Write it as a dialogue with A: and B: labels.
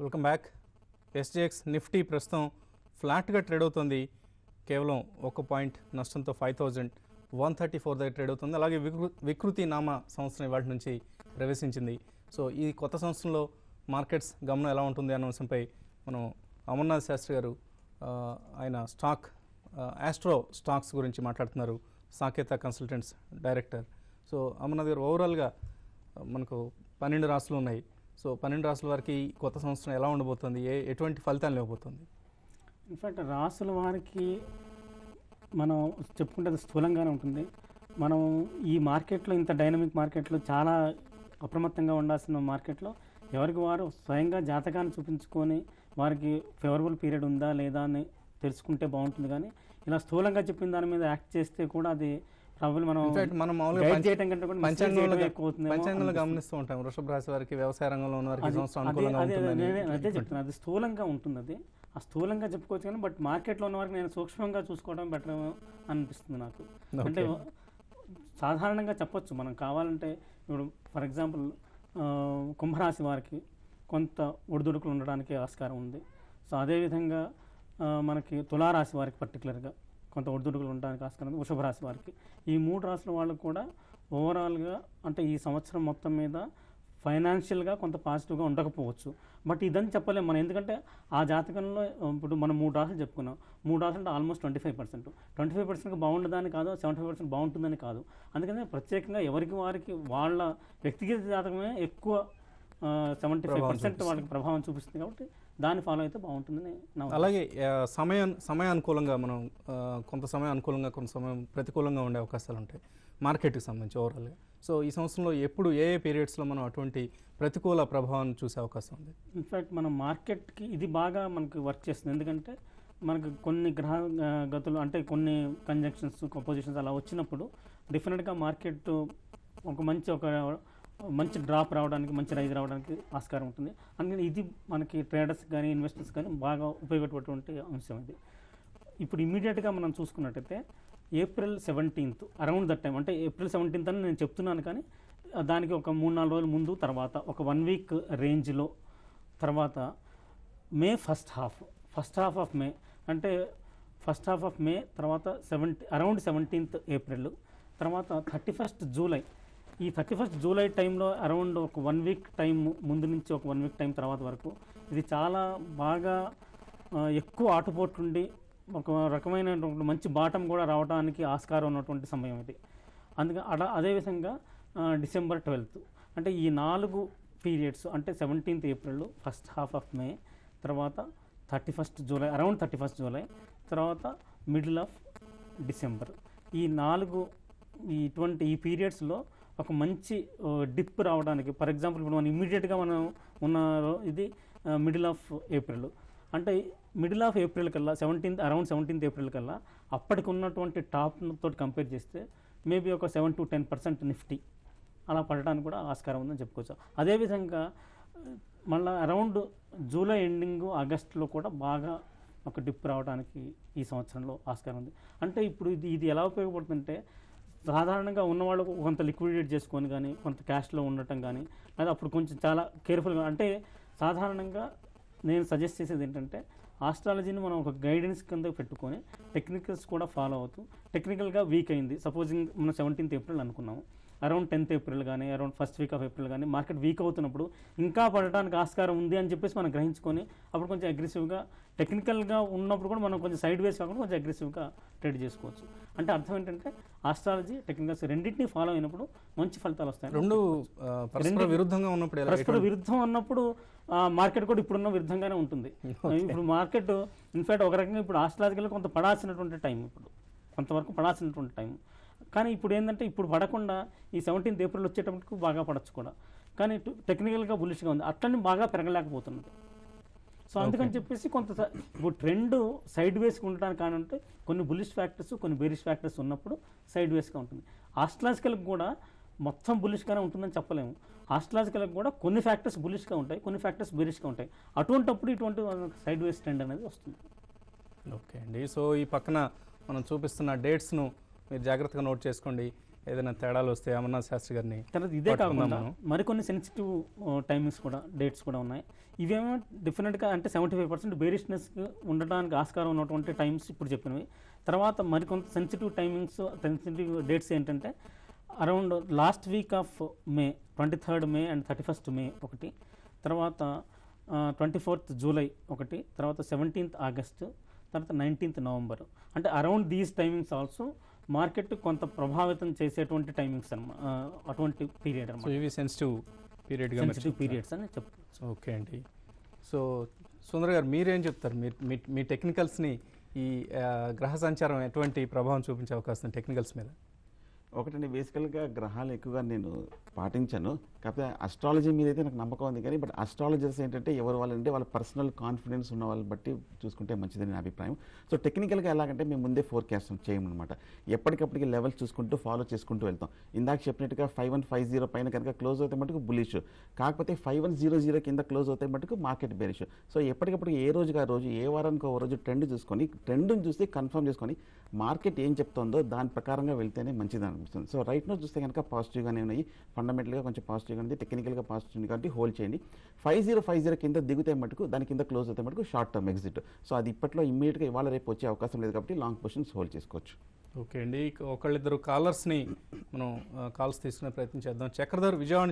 A: Welcome back. SGX Nifty ప్రస్తుతం ఫ్లాట్గా trade అవుతుంది. కేవలం 1 పాయింట్ నష్టంతో 5134 దగ్గర ట్రేడ్ అవుతుంది. అలాగే వికృతి నామ సంవత్సరం ఇవాటి నుంచి ప్రవేశించింది. సో ఈ కొత్త సంవత్సరంలో మార్కెట్స్ గమనం ఎలా ఉంటుంది అన్న అంశంపై మనం అమర్నాథ్ శాస్త్రి గారు ఆయన ఆస్ట్రో స్టాక్స్ గురించి మాట్లాడుతున్నారు. Saketa consultants director. So Amarnath గారు, ఓవరాల్గా మనకు 12 రాష్ట్రాలు ఉన్నాయి. సో 12 రాష్ట్రాల వారికి కొత్త సంవత్సరం ఎలా ఉండబోతుంది, ఎటువంటి ఫలితాలు ఇవ్వబోతుంది?
B: ఇన్ఫ్యాక్ట్ రాష్ట్రాల వారికి మనం చెప్పుకుంటే అది స్థూలంగానే ఉంటుంది. మనం ఈ మార్కెట్లో, ఇంత డైనమిక్ మార్కెట్లో, చాలా అప్రమత్తంగా ఉండాల్సిన మార్కెట్లో ఎవరికి వారు స్వయంగా జాతకాన్ని చూపించుకొని వారికి ఫేవరబుల్ పీరియడ్ ఉందా లేదా అని తెలుసుకుంటే బాగుంటుంది. కానీ ఇలా స్థూలంగా చెప్పిన దాని మీద యాక్ట్ చేస్తే కూడా అది ప్రాబ్లం. మనం
A: పంచాంగంలో గమనిస్తూ ఉంటాం, వృషభ రాశి వారికి, వ్యవసాయ రంగంలో ఉన్న వారికి
B: అదే చెప్తున్నాను, అది స్థూలంగా ఉంటుంది. అది ఆ స్థూలంగా చెప్పుకోవచ్చు కానీ బట్ మార్కెట్లో ఉన్న వారికి నేను సూక్ష్మంగా చూసుకోవడం బెటర్ అనిపిస్తుంది నాకు. అంటే సాధారణంగా చెప్పొచ్చు మనం కావాలంటే. ఇప్పుడు ఫర్ ఎగ్జాంపుల్ కుంభరాశి వారికి కొంత ఒడిదుడుకులు ఉండడానికి ఆస్కారం ఉంది. సో అదేవిధంగా మనకి తులారాశి వారికి పర్టికులర్గా కొంత ఒడిదుడుకులు ఉండడానికి ఆస్కారం ఉంది. వృషభ రాశి వారికి, ఈ 3 రాశుల వాళ్ళకు కూడా ఓవరాల్గా అంటే ఈ సంవత్సరం మొత్తం మీద ఫైనాన్షియల్గా కొంత పాజిటివ్గా ఉండకపోవచ్చు. బట్ ఇదని చెప్పలేము మనం, ఎందుకంటే ఆ జాతకంలో ఇప్పుడు మనం 3 రాశులు చెప్పుకున్నాం. 3 రాశులు అంటే ఆల్మోస్ట్ 25% బాగుండదని కాదు, 75% బాగుంటుందని కాదు. అందుకనే ప్రత్యేకంగా ఎవరికి వారికి వాళ్ళ వ్యక్తిగత జాతకమే ఎక్కువ 75% వాళ్ళకి ప్రభావం చూపిస్తుంది. కాబట్టి దాన్ని ఫాలో అయితే బాగుంటుందని.
A: అలాగే సమయానుకూలంగా మనం కొంత సమయం అనుకూలంగా, కొంత సమయం ప్రతికూలంగా ఉండే అవకాశాలు ఉంటాయి మార్కెట్కి సంబంధించి ఓవరాల్గా. సో ఈ సంవత్సరంలో ఎప్పుడు ఏ పీరియడ్స్లో మనం అటువంటి ప్రతికూల ప్రభావాన్ని చూసే అవకాశం ఉంది?
B: ఇన్ఫ్యాక్ట్ మనం మార్కెట్కి ఇది బాగా మనకి వర్క్ చేస్తుంది. ఎందుకంటే మనకు కొన్ని గ్రహ గతులు అంటే కొన్ని కంజంక్షన్స్, పొజిషన్స్ అలా వచ్చినప్పుడు డెఫినెట్గా మార్కెట్ ఒక మంచి డ్రాప్ రావడానికి, మంచి రైజ్ రావడానికి ఆస్కారం ఉంటుంది. అందుకని ఇది మనకి ట్రేడర్స్ కానీ ఇన్వెస్టర్స్ కానీ బాగా ఉపయోగపడేటువంటి అంశం ఇది. ఇప్పుడు ఇమీడియట్గా మనం చూసుకున్నట్టయితే April 17th around that time, అంటే ఏప్రిల్ 17th అని నేను చెప్తున్నాను కానీ దానికి ఒక 3-4 రోజుల ముందు, తర్వాత ఒక 1 వీక్ రేంజ్లో, తర్వాత May first half of May, అంటే ఫస్ట్ హాఫ్ ఆఫ్ మే, తర్వాత అరౌండ్ 17th ఏప్రిల్, తర్వాత 31st జూలై. ఈ 31st జూలై టైంలో అరౌండ్ ఒక 1 వీక్ టైం ముందు నుంచి ఒక 1 వీక్ టైం తర్వాత వరకు ఇది చాలా బాగా ఎక్కువ ఆటుపోట్లుండి ఒక రకమైనటువంటి మంచి బాటం కూడా రావడానికి ఆస్కారం ఉన్నటువంటి సమయం ఇది. అందుకని అదేవిధంగా డిసెంబర్ 12th, అంటే ఈ 4 పీరియడ్స్, అంటే 17th April, first half of May, తర్వాత 31st July, around 31st July, తర్వాత మిడిల్ ఆఫ్ డిసెంబర్, ఈ పీరియడ్స్లో ఒక మంచి డిప్ రావడానికి. ఫర్ ఎగ్జాంపుల్ ఇప్పుడు మనం ఇమ్మీడియట్గా మనం ఉన్న ఇది మిడిల్ ఆఫ్ ఏప్రిల్, అంటే మిడిల్ ఆఫ్ ఏప్రిల్ కల్లా అరౌండ్ 17th ఏప్రిల్ కల్లా అప్పటికి ఉన్నటువంటి టాప్ తోటి కంపేర్ చేస్తే మేబీ ఒక 7 to 10% నిఫ్టీ అలా పడడానికి కూడా ఆస్కారం ఉందని చెప్పుకోవచ్చు. అదేవిధంగా మళ్ళీ అరౌండ్ జూలై ఎండింగ్, ఆగస్టులో కూడా బాగా ఒక డిప్ రావడానికి ఈ సంవత్సరంలో ఆస్కారం ఉంది. అంటే ఇప్పుడు ఇది ఎలా ఉపయోగపడుతుందంటే, సాధారణంగా ఉన్నవాళ్ళు కొంత లిక్విడేట్ చేసుకొని కానీ, కొంత క్యాష్లో ఉండటం కానీ, లేదా అప్పుడు కొంచెం చాలా కేర్ఫుల్గా, అంటే సాధారణంగా నేను సజెస్ట్ చేసేది ఏంటంటే ఆస్ట్రాలజీని మనం ఒక గైడెన్స్ కింద పెట్టుకొని టెక్నికల్స్ కూడా ఫాలో అవుతూ, టెక్నికల్గా వీక్ అయింది, సపోజింగ్ మనం 17th ఏప్రిల్ అనుకున్నాము, అరౌండ్ 10th ఏప్రిల్ కానీ, around first week off April కానీ మార్కెట్ వీక్ అవుతున్నప్పుడు ఇంకా పడటానికి ఆస్కారం ఉంది అని చెప్పేసి మనం గ్రహించుకొని అప్పుడు కొంచెం అగ్రెసివ్గా, టెక్నికల్గా ఉన్నప్పుడు కూడా మనం కొంచెం సైడ్ వేస్ కాకుండా కొంచెం అగ్రెసివ్గా ట్రేడ్ చేసుకోవచ్చు. అంటే అర్థం ఏంటంటే ఆస్ట్రాలజీ, టెక్నికల్స్ రెండింటినీ ఫాలో అయినప్పుడు మంచి ఫలితాలు వస్తాయి.
A: పరస్పర
B: విరుద్ధం ఉన్నప్పుడు మార్కెట్ కూడా ఇప్పుడున్న విరుద్ధంగానే ఉంటుంది. ఇప్పుడు మార్కెట్ ఇన్ఫాక్ట్ ఒక రకంగా ఇప్పుడు ఆస్ట్రాలజికల్ కొంత పడాల్సినటువంటి టైం, ఇప్పుడు కొంతవరకు పడాల్సినటువంటి టైం. కానీ ఇప్పుడు ఏంటంటే ఇప్పుడు పడకుండా ఈ 17th ఏప్రిల్ వచ్చేటప్పటికి బాగా పడచ్చు కూడా, కానీ టెక్నికల్గా బుల్లిష్గా ఉంది, అట్లని బాగా పెరగలేకపోతున్నది. సో అందుకని చెప్పేసి కొంత ఇప్పుడు ట్రెండ్ సైడ్ వేస్గా ఉండడానికి కానంటే కొన్ని బుల్లిష్ ఫ్యాక్టర్స్, కొన్ని బేరిష్ ఫ్యాక్టర్స్ ఉన్నప్పుడు సైడ్ వేస్గా ఉంటుంది. ఆస్ట్రాలజికల్కి కూడా మొత్తం బుల్లిష్గానే ఉంటుందని చెప్పలేము. ఆస్ట్రాలజికల్కి కూడా కొన్ని ఫ్యాక్టర్స్ బుల్లిష్గా ఉంటాయి, కొన్ని ఫ్యాక్టర్స్ బేరిష్గా ఉంటాయి. అటువంటిప్పుడు ఇటువంటి సైడ్ వేస్ ట్రెండ్ అనేది వస్తుంది.
A: ఓకే అండి. సో ఈ పక్కన మనం చూపిస్తున్న డేట్స్ను మీరు జాగ్రత్తగా నోట్ చేసుకోండి. ఏదైనా తేడాలు వస్తే అమర్నాథ్ శాస్త్రి గారిని
B: తర్వాత ఇదే
A: పట్టుకుందాం
B: కాకుండా
A: మనం.
B: మరికొన్ని సెన్సిటివ్ టైమింగ్స్ కూడా, డేట్స్ కూడా ఉన్నాయి. ఇవేమో డిఫరెంట్గా అంటే 75% బేరిష్నెస్ ఉండడానికి ఆస్కారం ఉన్నటువంటి టైమ్స్ ఇప్పుడు చెప్పినవి. తర్వాత మరికొంత సెన్సిటివ్ టైమింగ్స్, సెన్సిటివ్ డేట్స్ ఏంటంటే around last week of May, 23rd May and 31st మే ఒకటి, తర్వాత 24th జూలై ఒకటి, తర్వాత 17th ఆగస్టు, తర్వాత 19th నవంబర్. అంటే around these timings also market కొంత ప్రభావితం చేసేటువంటి టైమింగ్స్ అనమాట, అటువంటి పీరియడ్
A: సో
B: అనమాట,
A: ఇవి సెన్సిటివ్ పీరియడ్గా
B: సెన్సిటివ్ పీరియడ్స్ అని చెప్పచ్చు.
A: ఓకే అండి. సో సుందర్ గారు మీరేం చెప్తారు? మీ టెక్నికల్స్ని ఈ గ్రహ సంచారం ఎటువంటి ప్రభావం చూపించే అవకాశం టెక్నికల్స్ మీద?
C: ఒకటండి, బేసికల్గా గ్రహాలు ఎక్కువగా నేను పాటించాను, కాకపోతే అస్ట్రాలజీ మీద అయితే నాకు నమ్మకం ఉంది. కానీ బట్ అస్ట్రాలజర్స్ ఏంటంటే ఎవరు వాళ్ళంటే వాళ్ళ పర్సనల్ కాన్ఫిడెన్స్ ఉన్న వాళ్ళని బట్టి చూసుకుంటే మంచిదని నా అభిప్రాయం. సో టెక్నికల్గా ఎలాగంటే మేము ముందే ఫోర్కాస్ట్ చేయమన్నమాట, ఎప్పటికప్పటికి లెవెల్స్ చూసుకుంటూ ఫాలో చేసుకుంటూ వెళ్తాం. ఇందాక చెప్పినట్టుగా 5150 పైన కనుక క్లోజ్ అవుతే మటుకు బులిష్, కాకపోతే 5100 కింద క్లోజ్ అవుతే మటుకు మార్కెట్ బేరిష్. సో ఎప్పటికప్పుడు ఏ రోజుకి ఆ రోజు, ఏ వారానికి ఒక రోజు ట్రెండ్ చూసుకొని, ట్రెండ్ని చూసి కన్ఫర్మ్ చేసుకొని మార్కెట్ ఏం చెప్తుందో దాని ప్రకారంగా వెళ్తేనే మంచిది అనిపిస్తుంది. సో రైట్ నో చూస్తే కనుక పాజిటివ్గానే ఉన్నాయి, ఫండమెంటల్గా కొంచెం పాజిటివ్గా ఉంది, టెక్నికల్గా పాజిటివ్ ఉంది కాబట్టి హోల్డ్ చేయండి. 5050 కింద దిగితే మటుకు, దాని కింద క్లోజ్ అవుతే మటుకు షార్ట్ టర్మ్ ఎగ్జిట్. సో అది ఇప్పట్లో ఇమ్మీడియట్గా ఇవాళ రేపు వచ్చే అవకాశం లేదు కాబట్టి లాంగ్ పొజిషన్స్ హోల్డ్ చేసుకోవచ్చు.
A: ఓకే అండి. ఒకళ్ళిద్దరు కాలర్స్ని మనం కాల్స్ తీసుకునే ప్రయత్నం చేద్దాం. చక్రధర్ విజయవాడ